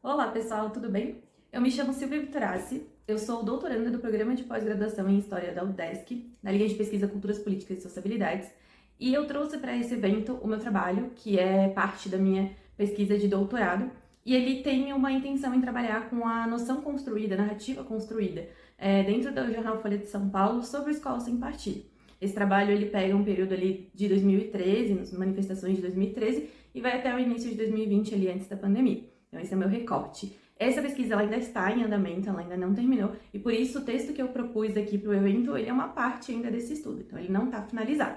Olá pessoal, tudo bem? Eu me chamo Silvia Vitorazzi, eu sou doutoranda do programa de pós-graduação em História da UDESC, na linha de pesquisa Culturas Políticas e Sociabilidades, e eu trouxe para esse evento o meu trabalho, que é parte da minha pesquisa de doutorado, e ele tem uma intenção em trabalhar com a noção construída, a narrativa construída, dentro do jornal Folha de São Paulo sobre a escola sem partido. Esse trabalho ele pega um período ali de 2013, nas manifestações de 2013, e vai até o início de 2020, ali antes da pandemia. Então, esse é o meu recorte. Essa pesquisa ela ainda está em andamento, ela ainda não terminou, e por isso o texto que eu propus aqui para o evento, ele é uma parte ainda desse estudo, então ele não está finalizado.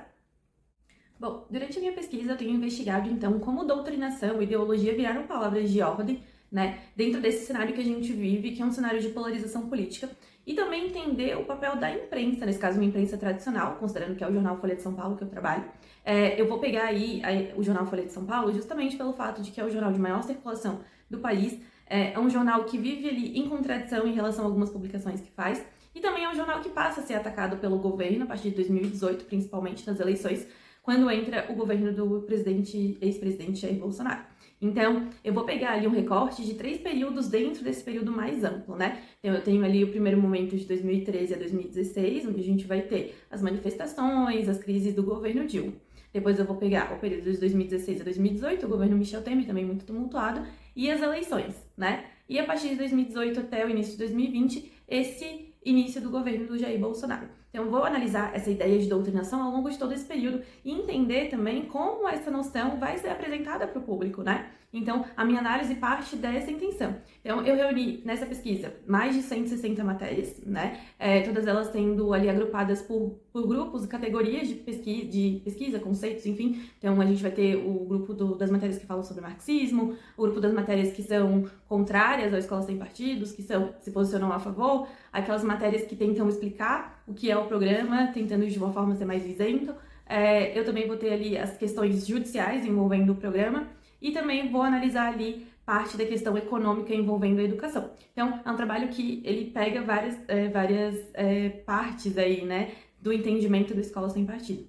Bom, durante a minha pesquisa eu tenho investigado, então, como doutrinação e ideologia viraram palavras de ordem, né, dentro desse cenário que a gente vive, que é um cenário de polarização política, e também entender o papel da imprensa, nesse caso uma imprensa tradicional, considerando que é o jornal Folha de São Paulo que eu trabalho. Eu vou pegar aí o jornal Folha de São Paulo justamente pelo fato de que é o jornal de maior circulação do país, é um jornal que vive ali em contradição em relação a algumas publicações que faz, e também é um jornal que passa a ser atacado pelo governo a partir de 2018, principalmente nas eleições, quando entra o governo do ex-presidente Jair Bolsonaro. Então, eu vou pegar ali um recorte de 3 períodos dentro desse período mais amplo, né? Então, eu tenho ali o primeiro momento de 2013 a 2016, onde a gente vai ter as manifestações, as crises do governo Dilma. Depois eu vou pegar o período de 2016 a 2018, o governo Michel Temer, também muito tumultuado, e as eleições, né? E a partir de 2018 até o início de 2020, esse início do governo do Jair Bolsonaro. Então, eu vou analisar essa ideia de doutrinação ao longo de todo esse período e entender também como essa noção vai ser apresentada para o público, né? Então, a minha análise parte dessa intenção. Então, eu reuni nessa pesquisa mais de 160 matérias, né? Todas elas sendo ali agrupadas por grupos e categorias de pesquisa, conceitos, enfim. Então, a gente vai ter o grupo das matérias que falam sobre marxismo, o grupo das matérias que são contrárias à escola sem partidos, que se posicionam a favor, aquelas matérias que tentam explicar o que é o programa, tentando de uma forma ser mais isento. Eu também vou ter ali as questões judiciais envolvendo o programa e também vou analisar ali parte da questão econômica envolvendo a educação. Então, é um trabalho que ele pega várias partes aí, né, do entendimento da escola sem partido.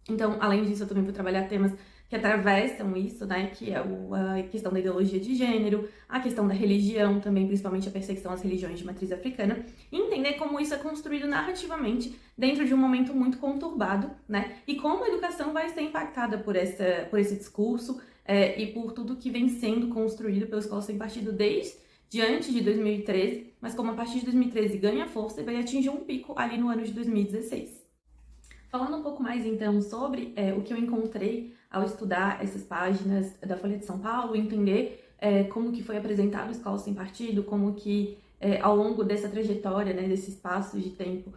Então, além disso, eu também vou trabalhar temas que atravessam isso, né, que é a questão da ideologia de gênero, a questão da religião também, principalmente a perseguição às religiões de matriz africana, e entender como isso é construído narrativamente dentro de um momento muito conturbado, né, e como a educação vai ser impactada por esse discurso e por tudo que vem sendo construído pela Escola Sem Partido desde antes de 2013, mas como a partir de 2013 ganha força e vai atingir um pico ali no ano de 2016. Falando um pouco mais, então, sobre o que eu encontrei ao estudar essas páginas da Folha de São Paulo, entender como que foi apresentado o Escola Sem Partido, como que ao longo dessa trajetória, né, desse espaço de tempo,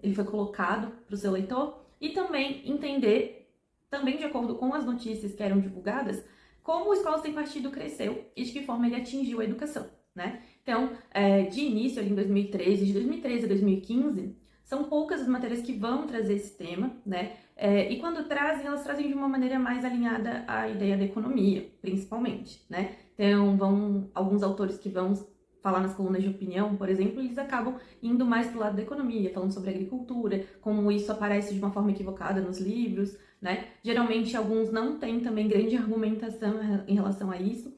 ele foi colocado para o seu leitor, e também entender, também de acordo com as notícias que eram divulgadas, como o Escola Sem Partido cresceu e de que forma ele atingiu a educação, né? Então, de início, ali em 2013, de 2013 a 2015, são poucas as matérias que vão trazer esse tema, né? E quando trazem, elas trazem de uma maneira mais alinhada à ideia da economia, principalmente, né? Então, alguns autores que vão falar nas colunas de opinião, por exemplo, eles acabam indo mais pro lado da economia, falando sobre agricultura, como isso aparece de uma forma equivocada nos livros, né? Geralmente, alguns não têm também grande argumentação em relação a isso,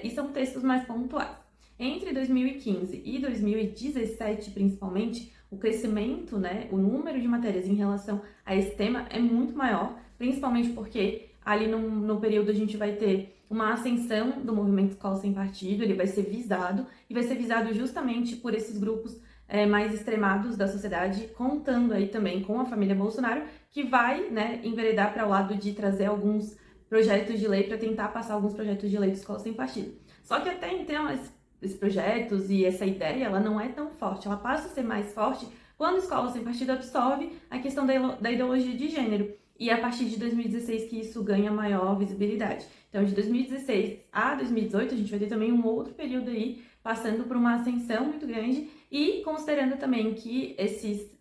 e são textos mais pontuais. Entre 2015 e 2017, principalmente, o crescimento, né, o número de matérias em relação a esse tema é muito maior, principalmente porque ali no período a gente vai ter uma ascensão do movimento Escola Sem Partido, ele vai ser visado, e vai ser visado justamente por esses grupos mais extremados da sociedade, contando aí também com a família Bolsonaro, que vai, né, enveredar para o lado de trazer alguns projetos de lei para tentar passar alguns projetos de lei de Escola Sem Partido. Só que até então, esses projetos e essa ideia, ela não é tão forte, ela passa a ser mais forte quando a Escola Sem Partido absorve a questão da ideologia de gênero, e é a partir de 2016 que isso ganha maior visibilidade. Então, de 2016 a 2018, a gente vai ter também um outro período aí, passando por uma ascensão muito grande, e considerando também que esses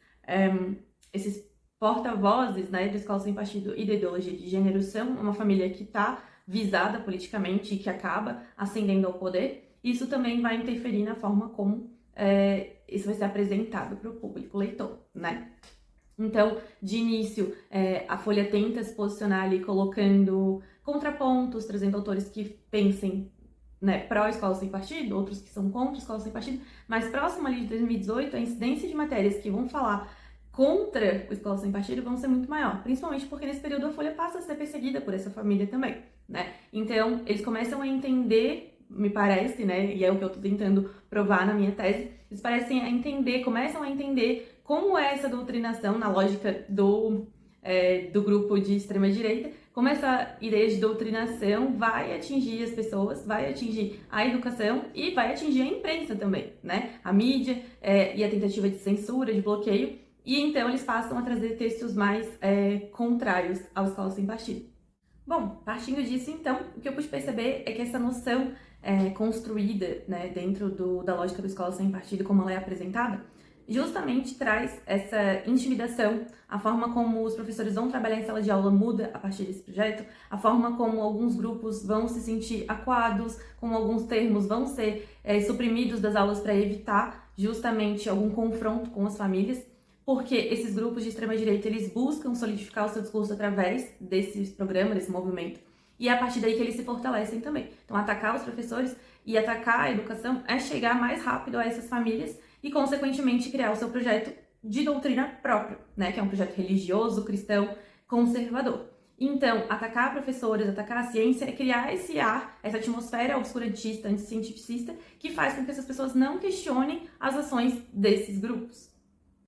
porta-vozes, né, da Escola Sem Partido e da ideologia de gênero são uma família que está visada politicamente e que acaba ascendendo ao poder, isso também vai interferir na forma como isso vai ser apresentado para o público leitor, né? Então, de início, a Folha tenta se posicionar ali colocando contrapontos, trazendo autores que pensem né, pró-escola sem partido, outros que são contra a escola sem partido, mas próximo ali de 2018, a incidência de matérias que vão falar contra o escola sem partido vão ser muito maior, principalmente porque nesse período a Folha passa a ser perseguida por essa família também, né? Então, eles começam a entender, me parece, né, e é o que eu tô tentando provar na minha tese, eles começam a entender como é essa doutrinação na lógica do grupo de extrema-direita, como essa ideia de doutrinação vai atingir as pessoas, vai atingir a educação e vai atingir a imprensa também, né? A mídia e a tentativa de censura, de bloqueio, e então eles passam a trazer textos mais contrários à escola sem partido. Bom, partindo disso, então, o que eu pude perceber é que essa noção construída, né, dentro da lógica da escola sem partido, como ela é apresentada, justamente traz essa intimidação, a forma como os professores vão trabalhar em sala de aula muda a partir desse projeto, a forma como alguns grupos vão se sentir acuados, como alguns termos vão ser suprimidos das aulas para evitar justamente algum confronto com as famílias, porque esses grupos de extrema-direita, eles buscam solidificar o seu discurso através desses programas, desse movimento, e é a partir daí que eles se fortalecem também. Então, atacar os professores e atacar a educação é chegar mais rápido a essas famílias e, consequentemente, criar o seu projeto de doutrina próprio, né, que é um projeto religioso, cristão, conservador. Então, atacar professores, atacar a ciência é criar esse ar, essa atmosfera obscurantista, anticientificista, que faz com que essas pessoas não questionem as ações desses grupos.